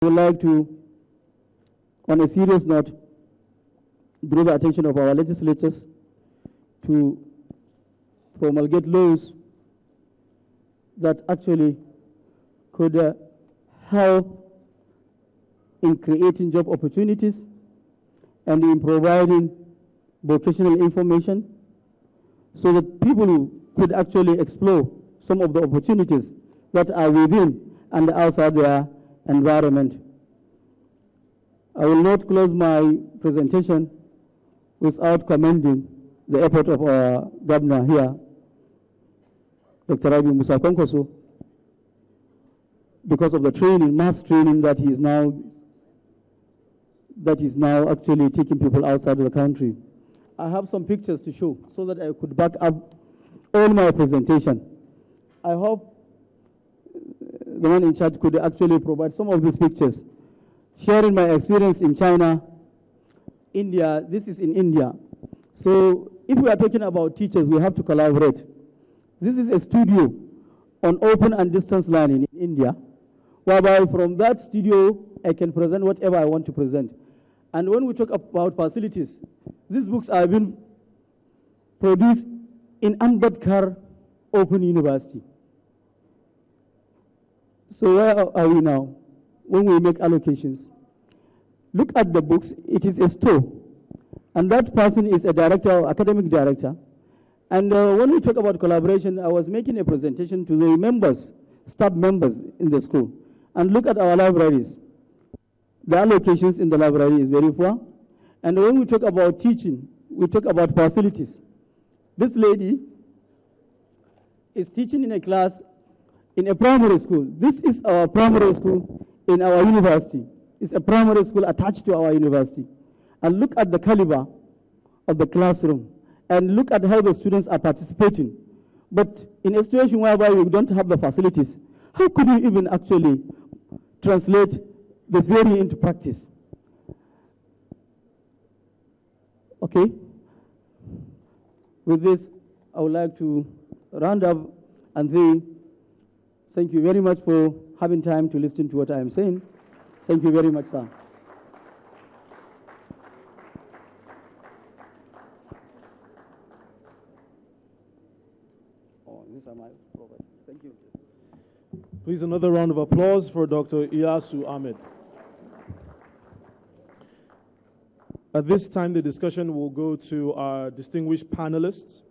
I would like to, on a serious note, draw the attention of our legislators to promulgate laws that actually could help in creating job opportunities and in providing vocational information so that people could actually explore some of the opportunities that are within and outside their environment. I will not close my presentation without commending the effort of our governor here, Dr. Rabi Musa Konkoso, because of the training, mass training that is now actually taking people outside of the country. I have some pictures to show so that I could back up all my presentation. I hope the one in charge could actually provide some of these pictures. Sharing my experience in China, India, this is in India. So if we are talking about teachers, we have to collaborate. This is a studio on open and distance learning in India, whereby from that studio, I can present whatever I want to present. And when we talk about facilities, these books are being produced in Ambedkar Open University. So where are we now when we make allocations? Look at the books, it is a store. And that person is a director, or academic director. And when we talk about collaboration, I was making a presentation to the members, staff members in the school. And look at our libraries. The allocations in the library is very poor. And when we talk about teaching, we talk about facilities. This lady is teaching in a class in a primary school. This is our primary school in our university. It's a primary school attached to our university. And look at the caliber of the classroom. And look at how the students are participating. But in a situation whereby we don't have the facilities, how could we even actually translate the theory into practice? Okay. With this, I would like to round up and say thank you very much for having time to listen to what I am saying. Thank you very much, sir. Oh, these are my property. Thank you. Please, another round of applause for Dr. Iyasu Ahmed. At this time, the discussion will go to our distinguished panelists,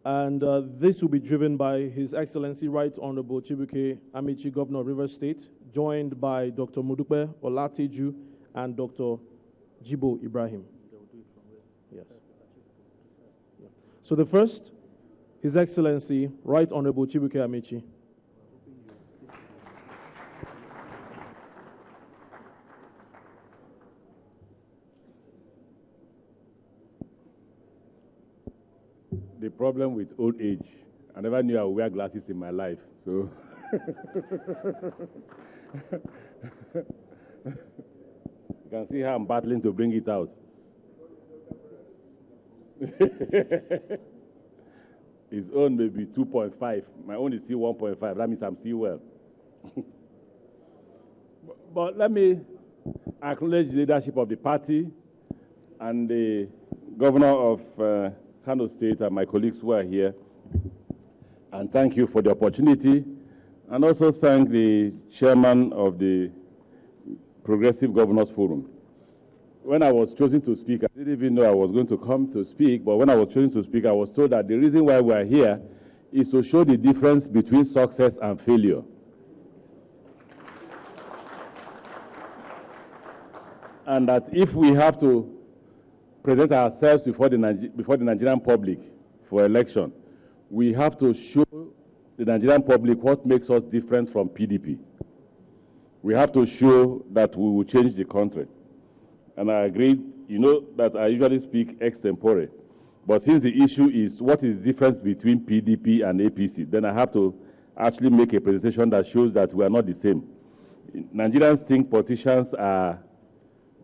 and this will be driven by His Excellency Right Honorable Chibuike Amici, Governor of Rivers State, joined by Dr. Modupe Olateju and Dr. Jibo Ibrahim. Yes. Yeah. So the first, His Excellency Right Honorable Chibuike Amici. The problem with old age, I never knew I would wear glasses in my life, so. You can see how I'm battling to bring it out. His own may be 2.5. My own is still 1.5. That means I'm still well. But let me acknowledge the leadership of the party and the governor of Kano State and my colleagues who are here. And thank you for the opportunity. And also thank the chairman of the Progressive Governors Forum. When I was chosen to speak, I didn't even know I was going to come to speak, but when I was chosen to speak, I was told that the reason why we are here is to show the difference between success and failure. And that if we have to present ourselves before the Nigerian public for election, we have to show the Nigerian public what makes us different from PDP. We have to show that we will change the country. And I agree, you know that I usually speak extempore, but since the issue is what is the difference between PDP and APC, then I have to actually make a presentation that shows that we are not the same. Nigerians think politicians are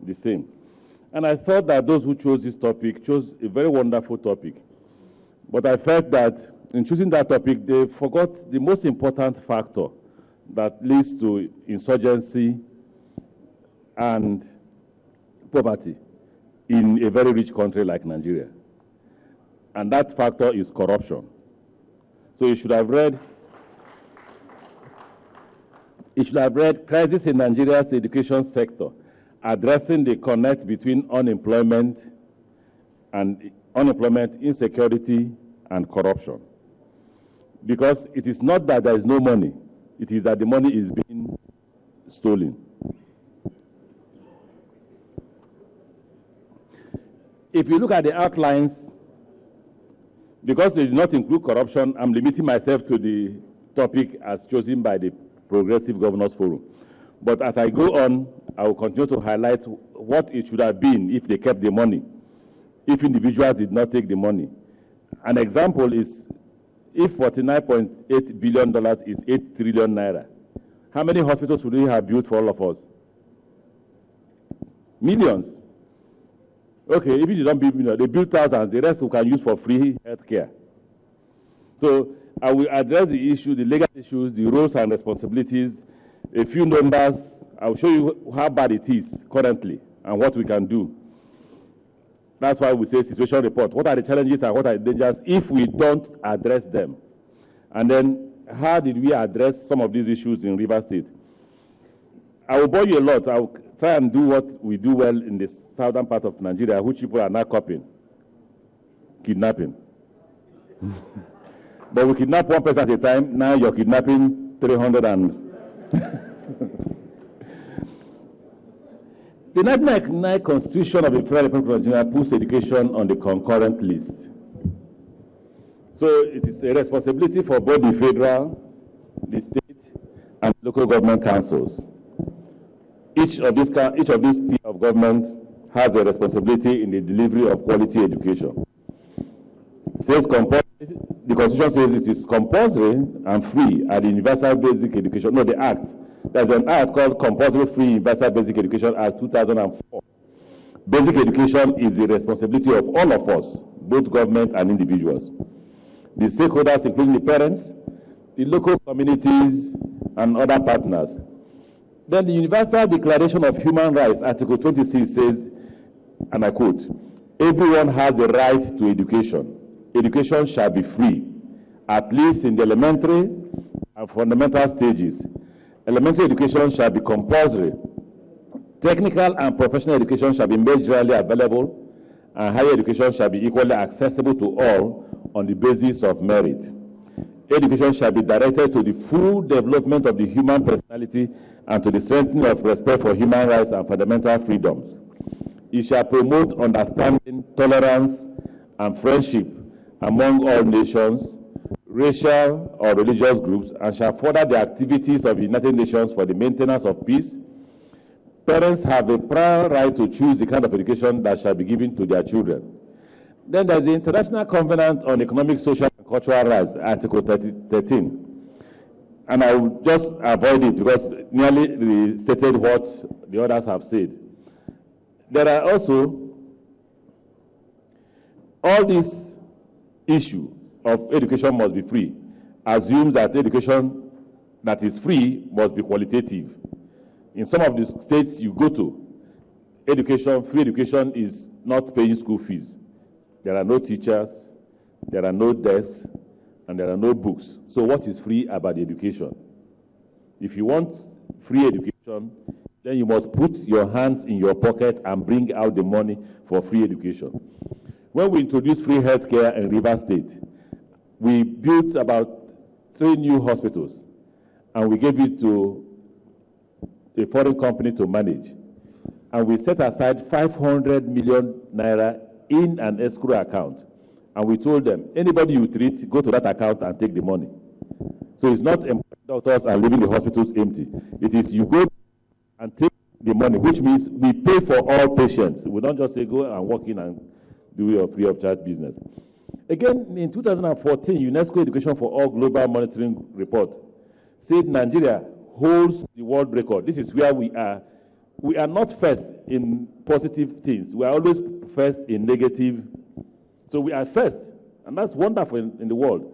the same. And I thought that those who chose this topic chose a very wonderful topic. But I felt that in choosing that topic, they forgot the most important factor that leads to insurgency and poverty in a very rich country like Nigeria. And that factor is corruption. So you should have read Crisis in Nigeria's Education Sector, addressing the connect between unemployment, insecurity, and corruption. Because it is not that there is no money, it is that the money is being stolen. If you look at the outlines, because they do not include corruption, I'm limiting myself to the topic as chosen by the Progressive Governors Forum. But as I go on, I will continue to highlight what it should have been if they kept the money, if individuals did not take the money. An example is, if $49.8 billion is 8 trillion naira, how many hospitals would we have built for all of us? Millions. Okay, if you don't build millions, they build thousands, the rest we can use for free health care. So I will address the issue, the legal issues, the roles and responsibilities, a few numbers. I will show you how bad it is currently and what we can do. That's why we say situation report. What are the challenges and what are the dangers if we don't address them? And then how did we address some of these issues in Rivers State? I will bore you a lot. I will try and do what we do well in the southern part of Nigeria, which people are now copying. Kidnapping. But we kidnap one person at a time. Now you're kidnapping 300 and... The 1999 Constitution of the Federal Republic of Nigeria puts education on the concurrent list. So it is a responsibility for both the federal, the state, and local government councils. Each of these tiers of government has a responsibility in the delivery of quality education. Says the Constitution says it is compulsory and free at the Universal Basic Education. No, the Act. There's an act called Compulsory Free Universal Basic Education Act 2004. Basic education is the responsibility of all of us, both government and individuals. The stakeholders, including the parents, the local communities, and other partners. Then the Universal Declaration of Human Rights, Article 26 says, and I quote, "Everyone has the right to education. Education shall be free, at least in the elementary and fundamental stages. Elementary education shall be compulsory. Technical and professional education shall be made generally available, and higher education shall be equally accessible to all on the basis of merit. Education shall be directed to the full development of the human personality and to the strengthening of respect for human rights and fundamental freedoms. It shall promote understanding, tolerance, and friendship among all nations, racial or religious groups, and shall further the activities of the United Nations for the maintenance of peace. Parents have a prior right to choose the kind of education that shall be given to their children." Then there's the International Covenant on Economic, Social, and Cultural Rights, Article 13. And I will just avoid it because nearly restated what the others have said. There are also all this issue of education must be free, assumes that education that is free must be qualitative. In some of the states you go to, free education is not paying school fees. There are no teachers, there are no desks, and there are no books. So what is free about the education? If you want free education, then you must put your hands in your pocket and bring out the money for free education. When we introduced free healthcare in Rivers State, we built about 3 new hospitals, and we gave it to a foreign company to manage. And we set aside 500 million naira in an escrow account. And we told them, anybody you treat, go to that account and take the money. So it's not employing doctors and leaving the hospitals empty. It is you go and take the money, which means we pay for all patients. We don't just say go and walk in and do your free of charge business. Again, in 2014, UNESCO Education for All Global Monitoring Report said Nigeria holds the world record. This is where we are. We are not first in positive things. We are always first in negative. So we are first, and that's wonderful in the world.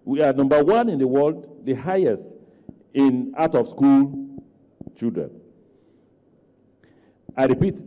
We are number 1 in the world, the highest in out-of-school children. I repeat,